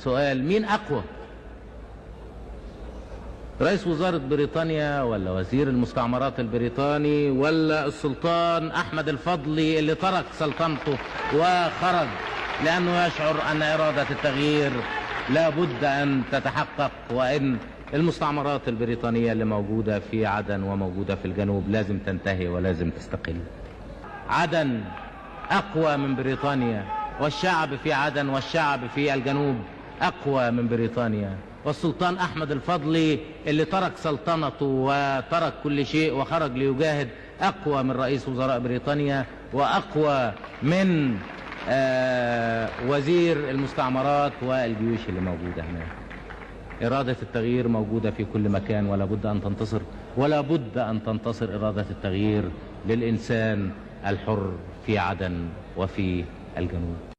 سؤال: مين أقوى؟ رئيس وزارة بريطانيا ولا وزير المستعمرات البريطاني ولا السلطان أحمد الفضلي اللي ترك سلطنته وخرج لأنه يشعر أن إرادة التغيير لا بد أن تتحقق، وأن المستعمرات البريطانية اللي موجودة في عدن وموجودة في الجنوب لازم تنتهي ولازم تستقل. عدن أقوى من بريطانيا، والشعب في عدن والشعب في الجنوب أقوى من بريطانيا، والسلطان أحمد الفضلي اللي ترك سلطنته وترك كل شيء وخرج ليجاهد أقوى من رئيس وزراء بريطانيا، وأقوى من وزير المستعمرات والجيوش اللي موجودة هناك. إرادة التغيير موجودة في كل مكان، ولا بد أن تنتصر، ولا بد أن تنتصر إرادة التغيير للإنسان الحر في عدن وفي الجنوب.